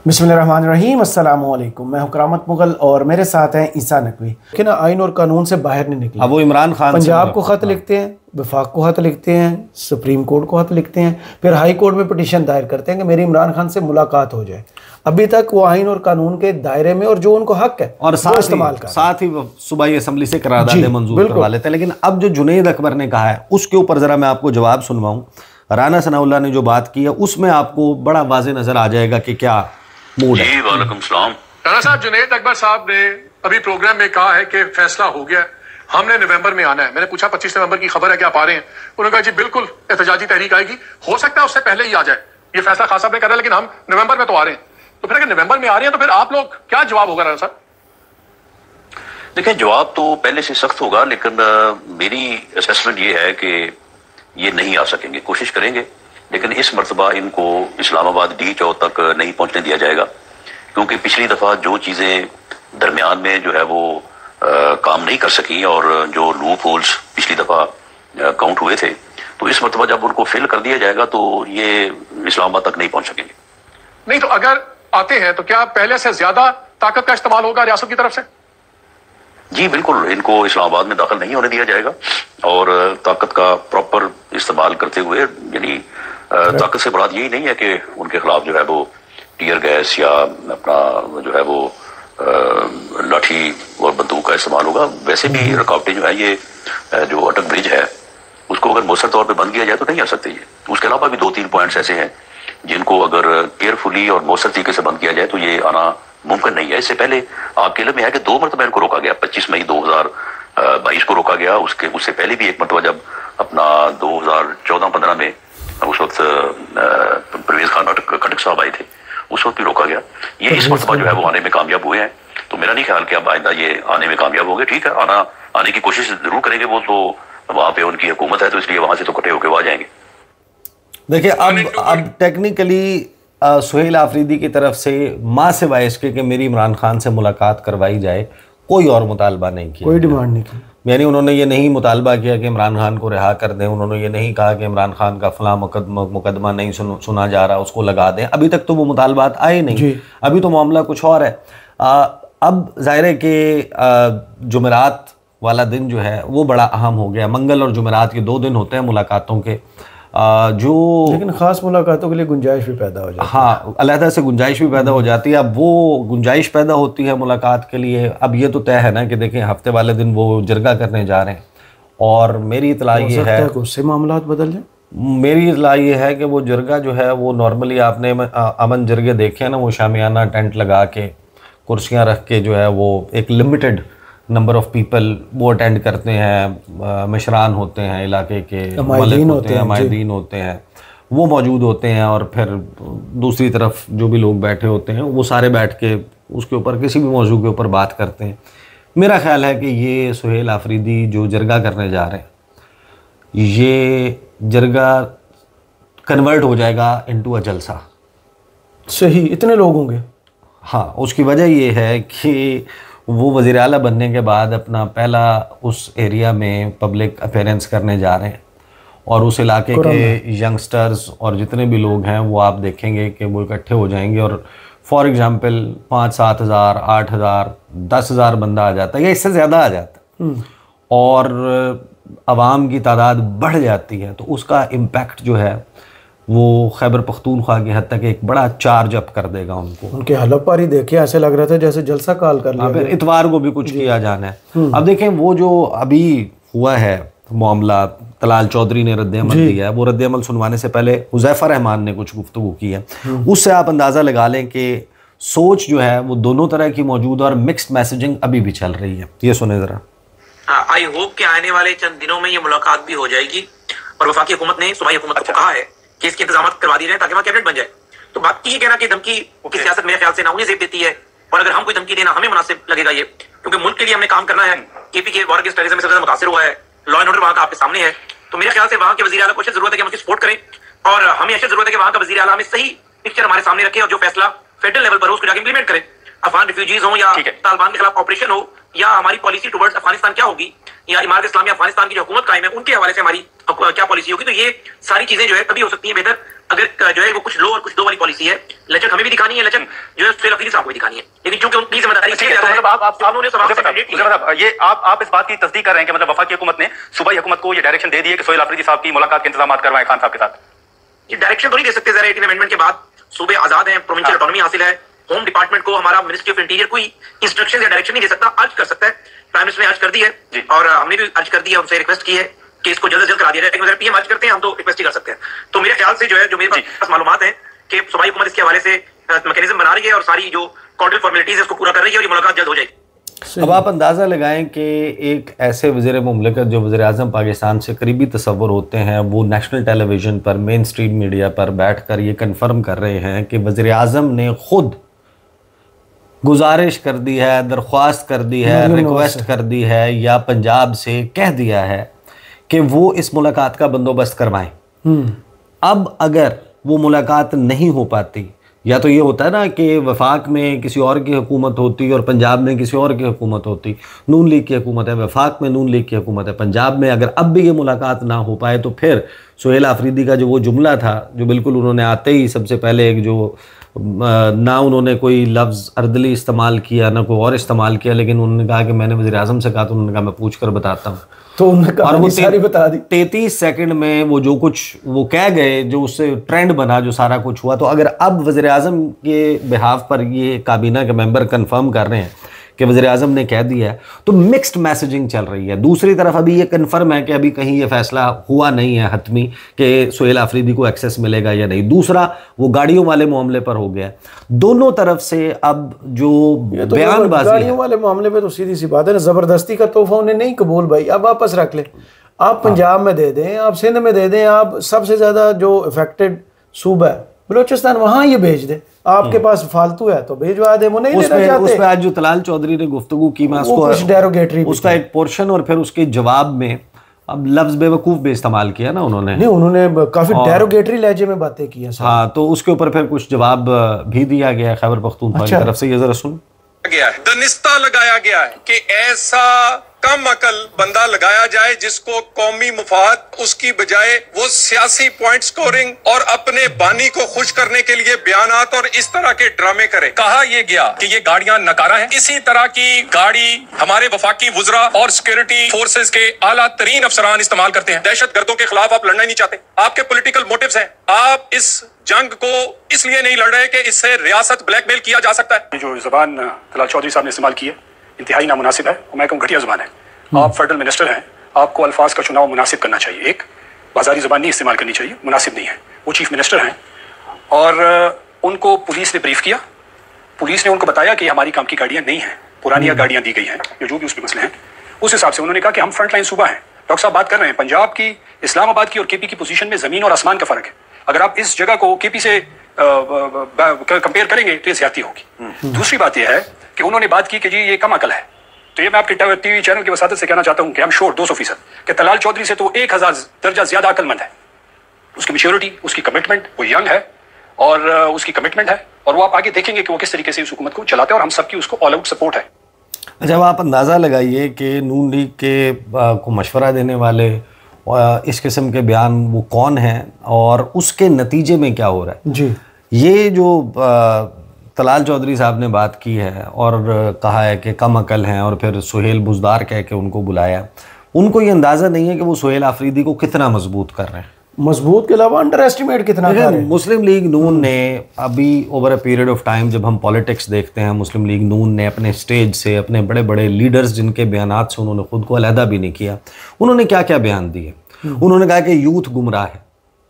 बिस्मिल्लाहिर्रहमानिर्रहीम, अस्सलामुअलैकुम। मैं हूं करामत मुगल और मेरे साथ हैं ईसा नकवी कि ना आइन और कानून से बाहर नहीं निकले। अब वो इमरान खान पंजाब को ख़त लिखते हैं, वफाक को ख़त लिखते हैं, सुप्रीम कोर्ट को ख़त लिखते हैं, फिर हाई कोर्ट में पिटीशन दायर करते हैं कि मेरी इमरान खान से मुलाकात हो जाए। अभी तक वो आइन और कानून के दायरे में और जो उनको हक है और साथ ही सूबाई असेंबली से करारदादें मंजूर करवा लेते हैं। लेकिन अब जो जुनैद अकबर ने कहा है उसके ऊपर ज़रा मैं आपको जवाब सुनवाऊँ। राना सनाउल्लाह ने जो बात की है उसमें आपको बड़ा वाज़ेह नज़र आ जाएगा कि क्या मूड है। वालेकुम सलाम। राना साहब, जुनैद अकबर साहब ने अभी प्रोग्राम में कहा है कि फैसला हो गया, हमने नवंबर में आना है। मैंने पूछा 25 नवंबर की खबर है, क्या आप आ रहे हैं? उन्होंने कहा जी बिल्कुल एहतजाजी तहरीक आएगी, हो सकता है उससे पहले ही आ जाए। ये फैसला खान साहब ने करा, लेकिन हम नवंबर में तो आ रहे हैं। तो फिर अगर नवंबर में आ रहे हैं तो फिर आप लोग क्या जवाब होगा राना साहब? देखिए, जवाब तो पहले से सख्त होगा, लेकिन मेरी असेसमेंट ये है कि ये नहीं आ सकेंगे। कोशिश करेंगे, लेकिन इस मरतबा इनको इस्लामाबाद डी चौ तक नहीं पहुंचने दिया जाएगा, क्योंकि पिछली दफ़ा जो चीज़ें दरमियान में जो है वो काम नहीं कर सकी और जो लूप होल्स पिछली दफ़ा काउंट हुए थे, तो इस मरतबा जब उनको फिल कर दिया जाएगा तो ये इस्लामाबाद तक नहीं पहुंच सकेंगे। नहीं तो अगर आते हैं तो क्या पहले से ज्यादा ताकत का इस्तेमाल होगा रियासत की तरफ से? जी बिल्कुल, इनको इस्लामाबाद में दाखिल नहीं होने दिया जाएगा और ताकत का प्रॉपर इस्तेमाल करते हुए, यानी ताकत से मुराद यही नहीं है कि उनके खिलाफ जो है वो टीयर गैस या अपना जो है वो लाठी और बंदूक का इस्तेमाल होगा। वैसे भी रुकावटें जो है, ये जो अटक ब्रिज है उसको अगर मौसर तौर पे बंद किया जाए तो नहीं आ सकते ये। उसके अलावा भी 2-3 पॉइंट्स ऐसे हैं जिनको अगर केयरफुली और मौसर तरीके से बंद किया जाए तो ये आना मुमकिन नहीं है। इससे पहले आपके इल्म में है कि 2 मरतबा इनको रोका गया। 25 मई 2022 को रोका गया, उससे पहले भी एक मरतबा जब अपना 2014-15 में उस वक्त परवेज खान खटक साहब आए थे, उस वक्त भी रोका गया। ये इस मरतबा जो है वो आने में कामयाब हुए हैं, तो मेरा नहीं ख्याल कि अब आइंदा ये आने में कामयाब होंगे। ठीक है, आने की कोशिश जरूर करेंगे वो, तो वहां पे उनकी हुकूमत है तो इसलिए वहां से तो कटे होके वो आ जाएंगे। देखिए, अब टेक्निकली सुहेल आफरीदी की तरफ से माँ से वाइस के कि मेरी इमरान खान से मुलाकात करवाई जाए, कोई और मुतालबा नहीं किया, कोई डिमांड नहीं की। यानी उन्होंने ये नहीं मुतालबा किया कि इमरान खान को रिहा कर दें, उन्होंने ये नहीं कहा कि इमरान खान का फलां मुकदमा नहीं सुना जा रहा उसको लगा दें। अभी तक तो वो मुतालबात आए नहीं, अभी तो मामला कुछ और है। अब ज़ाहिर है कि जुमेरात वाला दिन जो है वो बड़ा अहम हो गया। मंगल और जुमेरात के 2 दिन होते हैं मुलाकातों के, जो लेकिन ख़ास मुलाकातों के लिए गुंजाइश भी पैदा हो जाती है। हाँ, अलहदा से गुंजाइश भी पैदा हो जाती है। अब वो गुंजाइश पैदा होती है मुलाकात के लिए। अब ये तो तय है ना कि देखें हफ्ते वाले दिन वो जरगा करने जा रहे हैं, और मेरी इतला ये है उससे मामलात बदल जाए। मेरी इतला ये है कि वो जरगा जो है वो नॉर्मली आपने अमन जरगे देखे हैं ना, वो शामियाना टेंट लगा के कुर्सियाँ रख के जो है वो एक लिमिटेड नंबर ऑफ पीपल वो अटेंड करते हैं। मशरान होते हैं इलाके के, मलिक होते हैं, माहिदीन होते हैं, वो मौजूद होते हैं, और फिर दूसरी तरफ जो भी लोग बैठे होते हैं वो सारे बैठ के उसके ऊपर किसी भी मौजू के ऊपर बात करते हैं। मेरा ख्याल है कि ये सुहेल आफरीदी जो जरगा करने जा रहे हैं, ये जरगा कन्वर्ट हो जाएगा इनटू अ जलसा। सही, इतने लोग होंगे। हाँ, उसकी वजह ये है कि वो वज़ीर आला बनने के बाद अपना पहला उस एरिया में पब्लिक अपीयरेंस करने जा रहे हैं, और उस इलाके के यंगस्टर्स और जितने भी लोग हैं वो आप देखेंगे कि वो इकट्ठे हो जाएंगे, और फॉर एग्ज़ाम्पल 5-7 हज़ार, 8 हज़ार, 10 हज़ार बंदा आ जाता है या इससे ज़्यादा आ जाता है, और आवाम की तादाद बढ़ जाती है, तो उसका इम्पैक्ट जो है वो खैबर पख्तूनख्वा की हद तक एक बड़ा चार्ज अप कर देगा उनको। उनके हलफ पारी देखे ऐसे लग रहा था जैसे जलसा काल कर लिया। फिर इतवार को भी कुछ किया जाना है। अब देखें वो जो अभी हुआ है मामला, तलाल चौधरी ने रद्द-ए-अमल दिया है, वो रद्द-ए-अमल सुनवाने से पहले हुज़ैफा रहमान ने कुछ गुफ्तगू की है, उससे आप अंदाज़ा लगा लें कि सोच जो है वो दोनों तरह की मौजूद और मिक्स्ड मैसेजिंग अभी भी चल रही है। ये सुने ज़रा। आई होप कि आने वाले चंद दिनों में ये मुलाकात भी हो जाएगी, और वफाकी हुकूमत ने सूबाई हुकूमत को कहा है कि इसके इंतजाम करवा दिए जाए ताकि वहाँ कैबिनेट बन जाए। तो बात ये कहना कि धमकी की सियासत मेरे ख्याल से ना उन्हें जेब देती है, और अगर हम कोई धमकी देना हमें मुनासिब लगेगा ये, क्योंकि मुल्क के लिए हमने काम करना है। केपी के वॉर अगेंस्ट टेररिज्म में सबसे ज्यादा मुतासिर हुआ है, लॉ एंड ऑर्डर वहाँ का आपके सामने है। तो मेरे ख्याल से वहाँ के वज़ीर आला को ऐसी जरूरत है कि हम उसकी सपोर्ट करें, और हमें ऐसी जरूरत है कि वहाँ का वज़ीर आला हमें सही पिक्चर हमारे सामने रखे, और जो फैसला फेडरल लेवल पर हो उसको जाकर इंप्लीमेंट करें। अफगान रिफ्यूजीज हो या तालिबान के खिलाफ ऑपरेशन हो, या हमारी पॉलिसी टुवर्ड्स अफगानिस्तान क्या होगी, या इमारत इस्लामिया अफगानिस्तान की जो हुकूमत कायम है उनके हवाले से हमारी क्या पॉलिसी होगी। तो ये सारी चीजें जो है तभी हो सकती है बेहतर अगर जो है वो कुछ लो और कुछ दो वाली पॉलिसी है। लचक हमें भी दिखानी है, लचक जो है सुहेल अफरीदी साहब को भी दिखानी है, लेकिन चूंकि उनकी जिम्मेदारी ये आप इस बात की तस्दीक कर रहे हैं कि मतलब वफाकी हुकूमत ने सूबाई हुकूमत को ये डायरेक्शन दे दी है कि सुहेल अफरीदी साहब की मुलाकात के इंतजाम करवाएं खान साहब के साथ। ये डायरेक्शन तो नहीं दे सकते, जरा 18 अमेंडमेंट के बाद सूबे आजाद हैं, प्रोविंशियल ऑटोनॉमी हासिल है। होम डिपार्टमेंट को हमारा मिनिस्ट्री ऑफ इंटीरियर कोई इंस्ट्रक्शन या डायरेक्शन नहीं दे सकता, अर्ज कर सकता है। प्राइम मिनिस्टर ने अर्ज कर दी है और हमने भी अर्ज कर दिया, उनसे रिक्वेस्ट की है कि इसको जल्द से जल्द करा दिया जाए। पीएम अर्ज करते हैं, हम तो रिक्वेस्ट ही कर सकते हैं। तो मेरे ख्याल से जो है, जो मेरे पास मालूमात है कि सूबाई हुकूमत इसके हवाले से मैकेनिज्म बना रही है और सारी जो कॉन्ट्रैक्ट फॉर्मेलिटीज है उसको पूरा कर रही है और ये मुलाकात जल्द हो जाएगी। अब आप अंदाज़ा लगाएं कि एक ऐसे वज़ीर मुमलिकत जो वज़ीर आज़म पाकिस्तान से करीबी तस्वर होते हैं, वो नेशनल टेलीविज़न पर, मेन स्ट्रीम मीडिया पर बैठ कर ये कन्फर्म कर रहे हैं कि वज़ीर आज़म ने ख़ुद गुजारिश कर दी है, दरख्वास्त कर दी है, रिक्वेस्ट कर दी है या पंजाब से कह दिया है कि वो इस मुलाकात का बंदोबस्त करवाएं। अब अगर वो मुलाकात नहीं हो पाती, या तो ये होता है ना कि वफाक में किसी और की हुकूमत होती और पंजाब में किसी और की हुकूमत होती, नून लीग की हुकूमत है, वफाक में नून लीग की हुकूमत है, पंजाब में अगर अब भी ये मुलाकात ना हो पाए तो फिर सुहेल आफरीदी का जो वो जुमला था, जो बिल्कुल उन्होंने आते ही सबसे पहले एक जो ना उन्होंने कोई लफ्ज़ अर्दली इस्तेमाल किया ना कोई और इस्तेमाल किया, लेकिन उन्होंने कहा कि मैंने वज़ीर आज़म से कहा, तो उन्होंने कहा मैं पूछ कर बताता हूँ, तो उन्होंने कहा वो सारी बता दी। 33 सेकंड में वो जो कुछ वो कह गए, जो उससे ट्रेंड बना, जो सारा कुछ हुआ। तो अगर अब वज़ीर आज़म के बिहाफ पर ये काबीना के मेंबर कंफर्म कर रहे हैं कि वज़ीर आज़म ने कह दिया है, तो मिक्स्ड मैसेजिंग चल रही है। दूसरी तरफ अभी ये कंफर्म है कि अभी कहीं ये फैसला हुआ नहीं है हतमी कि सुहेल आफरीदी को एक्सेस मिलेगा या नहीं। दूसरा वो गाड़ियों वाले मामले पर हो गया। दोनों तरफ से अब जो तो बयानबाजी, गाड़ियों वाले मामले पे तो सीधी सी बात है ना, जबरदस्ती का तोहफा उन्हें नहीं कबूल भाई, अब वापस रख ले। आप पंजाब में दे दें, आप सिंध में दे दें, आप सबसे ज्यादा जो इफेक्टेड सूबा है बलोचिस्तान, वहां ये भेज दे। आपके पास फालतू है तो भेजवा दे, वो नहीं लेना चाहते। उसमें आज जो तलाल चौधरी ने गुफ्तगू की, मैं उसका एक पोर्शन और फिर उसके जवाब में अब लफ्ज बेवकूफ भी इस्तेमाल किया ना उन्होंने। नहीं, उन्होंने काफी डेरोगेटरी लहजे में बातें की हैं। हाँ, तो उसके ऊपर फिर कुछ जवाब भी दिया गया है खैबर पख्तूनख्वा की तरफ से। ये जरा सुन गया है, दनिस्ता लगाया गया है कि ऐसा कम अकल बंदा लगाया जाए जिसको कौमी मुफाद उसकी बजाय वो सियासी पॉइंट स्कोरिंग और अपने बानी को खुश करने के लिए बयानात और इस तरह के ड्रामे करे। कहा यह गया कि ये गाड़ियां नकारा हैं। इसी तरह की गाड़ी हमारे वफाकी वुज़रा और सिक्योरिटी फोर्सेस के आला तरीन अफसरान इस्तेमाल करते हैं। दहशत गर्दों के खिलाफ आप लड़ना ही नहीं चाहते, आपके पोलिटिकल मोटिव्स हैं। आप इस जंग को इसलिए नहीं लड़ रहे कि इससे रियासत ब्लैकमेल किया जा सकता है। जो जुबान तलाल चौधरी साहब ने इस्तेमाल की है इंतहाई नामुनासिब है और मैं कहूँ घटिया जुबान है। आप फेडरल मिनिस्टर हैं, आपको अल्फाज का चुनाव मुनासिब करना चाहिए। एक बाजारी जुबान नहीं इस्तेमाल करनी चाहिए, मुनासिब नहीं है। वो चीफ मिनिस्टर हैं और उनको पुलिस ने ब्रीफ किया। पुलिस ने उनको बताया कि हमारी काम की गाड़ियां नहीं हैं, पुरानी गाड़ियां दी गई हैं, जो भी उसमें मसले हैं। उस हिसाब से उन्होंने कहा कि हम फ्रंट लाइन सूबा हैं। डॉक्टर साहब बात कर रहे हैं पंजाब की, इस्लामाबाद की और केपी की पोजीशन में जमीन और आसमान का फर्क है। अगर आप इस जगह को केपी से कंपेयर करेंगे तो ये ज्यादती होगी। दूसरी बात यह है कि उन्होंने बात की कि जी ये कम अकल है। तो ये मैं आपके टीवी चैनल की वसादत से कहना चाहता हूं कि हम श्योर 200% कि तलाल चौधरी से तो 1000 दर्जा ज्यादा अकलमंद है। उसकी मैच्योरिटी, उसकी कमिटमेंट, वो यंग है और उसकी कमिटमेंट है और वो आप आगे देखेंगे कि वो किस तरीके से इस हुकूमत को चलाते हैं और हम सबकी उसको ऑल आउट सपोर्ट है। जब आप अंदाज़ा लगाइए कि नून लीग के को मशवरा देने वाले इस किस्म के बयान वो कौन हैं और उसके नतीजे में क्या हो रहा है। जी, ये जो तलाल चौधरी साहब ने बात की है और कहा है कि कम अकल हैं और फिर सुहेल बुजदार कह के उनको बुलाया, उनको ये अंदाज़ा नहीं है कि वो सुहेल आफरीदी को कितना मजबूत कर रहे हैं। मजबूत के अलावा अंडर एस्टिमेट कितना कर रहे हैं। मुस्लिम लीग नून ने अभी over a period of time, जब हम पॉलिटिक्स देखते हैं, मुस्लिम लीग नून ने अपने स्टेज से, अपने बड़े बड़े लीडर्स जिनके बयानात से उन्होंने खुद को अलहदा भी नहीं किया, उन्होंने क्या क्या बयान दिए। उन्होंने कहा कि यूथ गुमराह है।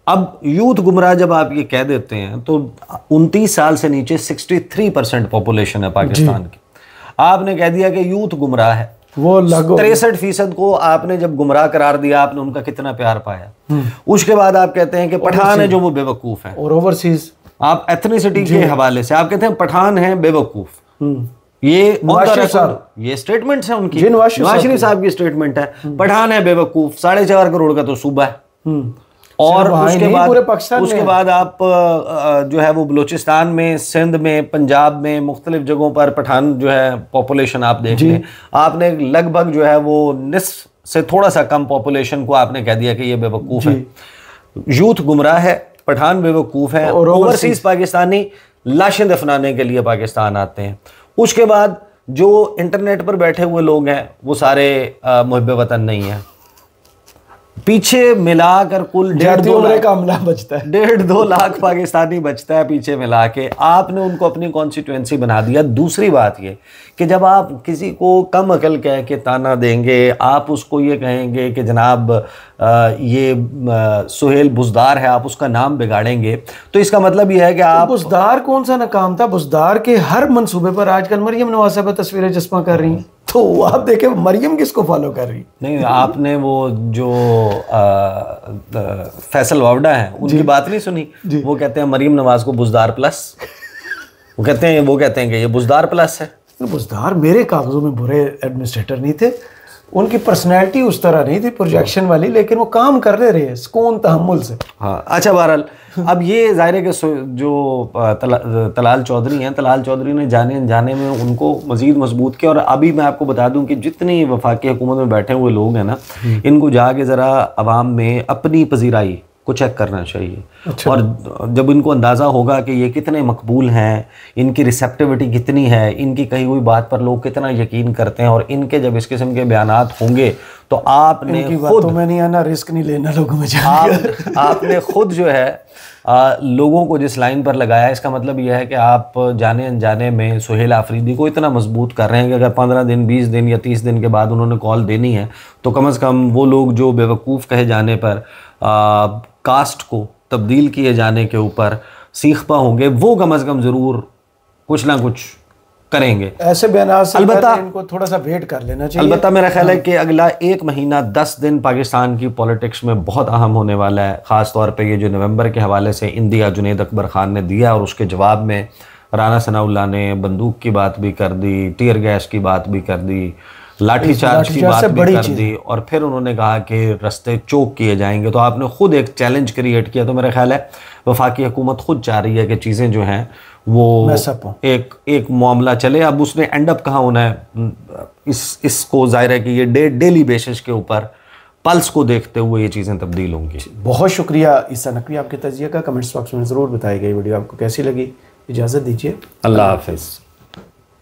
अब यूथ गुमराह जब आप ये कह देते हैं तो 29 साल से नीचे 63% पॉपुलेशन है पाकिस्तान की। आपने कह दिया कि यूथ गुमराह है, वो 63% को आपने जब गुमराह करार दिया, आपने उनका कितना प्यार पाया। उसके बाद आप कहते हैं कि पठान है जो वो बेवकूफ है। और ओवरसीज आप एथनिसिटी के हवाले से आप कहते हैं पठान है बेवकूफ। ये स्टेटमेंट है उनकी, नवाज शरीफ साहब की स्टेटमेंट है, पठान है बेवकूफ, 4.5 करोड़ का तो सूबा है। और उसके बाद आप जो है वो बलूचिस्तान में, सिंध में, पंजाब में मुख्तलिफ जगहों पर पठान जो है पॉपुलेशन आप देख लें, आपने लगभग जो है वो निस्फ से थोड़ा सा कम पॉपुलेशन को आपने कह दिया कि ये बेवकूफ़ है, यूथ गुमराह है, पठान बेवकूफ़ है, और ओवरसीज़ पाकिस्तानी लाशें दफनाने के लिए पाकिस्तान आते हैं। उसके बाद जो इंटरनेट पर बैठे हुए लोग हैं वो सारे मुहिब्बे वतन नहीं हैं। पीछे मिलाकर कुल 1.5-2 लाख पाकिस्तानी बचता है पीछे मिला के। आपने उनको अपनी कॉन्स्टिट्यूएंसी बना दिया। दूसरी बात ये कि जब आप किसी को कम अकल कह के ताना देंगे, आप उसको ये कहेंगे कि जनाब ये सुहेल बुज़दार है, आप उसका नाम बिगाड़ेंगे, तो इसका मतलब ये है कि आप बुज़दार कौन सा नाकाम था? बुज़दार के हर मंसूबे पर आजकल मरियम नवाज साहब तस्वीरें चस्पा कर रही हैं, तो आप देखें मरियम किसको फॉलो कर रही? नहीं, आपने वो जो फैसल वावडा है उनकी बात नहीं सुनी? वो कहते हैं मरियम नवाज को बुज़दार प्लस, वो कहते हैं कि ये बुज़दार प्लस है। बुज़दार मेरे कागजों में बुरे एडमिनिस्ट्रेटर नहीं थे, उनकी पर्सनैलिटी उस तरह नहीं थी प्रोजेक्शन वाली, लेकिन वो काम कर रहे सुकून तहम्मुल से। हाँ, अच्छा, बहरहाल अब ये ज़ाहिर है कि जो तलाल चौधरी हैं, तलाल चौधरी ने जाने अनजाने में उनको मज़ीद मजबूत किया। और अभी मैं आपको बता दूं कि जितनी वफाकी हुकूमत में बैठे हुए लोग हैं ना, इनको जाके ज़रा अवाम में अपनी पजीराई को चेक करना चाहिए। अच्छा। और जब इनको अंदाज़ा होगा कि ये कितने मकबूल हैं, इनकी रिसेप्टिविटी कितनी है, इनकी कही हुई बात पर लोग कितना यकीन करते हैं, और इनके जब इस किस्म के बयानात होंगे तो आपने खुद में नहीं आना, रिस्क नहीं लेना लोगों में आपने खुद जो है लोगों को जिस लाइन पर लगाया, इसका मतलब यह है कि आप जाने अनजाने में सुहेल आफरीदी को इतना मजबूत कर रहे हैं कि अगर 15 दिन 20 दिन या 30 दिन के बाद उन्होंने कॉल देनी है तो कम से कम वो लोग जो बेवकूफ़ कहे जाने पर कास्ट को तब्दील किए जाने के ऊपर सीखपा होंगे, वो कम से कम ज़रूर कुछ ना कुछ करेंगे। ऐसे बयान से अलबत्ता इनको थोड़ा सा वेट कर लेना चाहिए। अलबत्ता मेरा ख्याल है कि अगला 1 महीना 10 दिन पाकिस्तान की पॉलिटिक्स में बहुत अहम होने वाला है। ख़ास तौर पे ये जो नवंबर के हवाले से इंदिया जुनेद अकबर ख़ान ने दिया, और उसके जवाब में राना सनाउल्लाह ने बंदूक की बात भी कर दी, टीयर गैस की बात भी कर दी, लाठी चार्ज की बात भी कर दी, और फिर उन्होंने कहा कि रास्ते चोक किए जाएंगे। तो आपने खुद एक चैलेंज क्रिएट किया। तो मेरा ख्याल है वफाकी हुकूमत खुद चाह रही है कि चीज़ें जो हैं वो एक मामला चले। अब उसने एंड अप कहाँ होना है, इसको जाहिर है कि ये डेली बेसिस के ऊपर पल्स को देखते हुए ये चीज़ें तब्दील होंगी। बहुत शुक्रिया ईसा नकवी आपके तजिया का। कमेंट्स बॉक्स में ज़रूर बताई गई वीडियो आपको कैसी लगी। इजाज़त दीजिए, अल्लाह हाफ़िज़।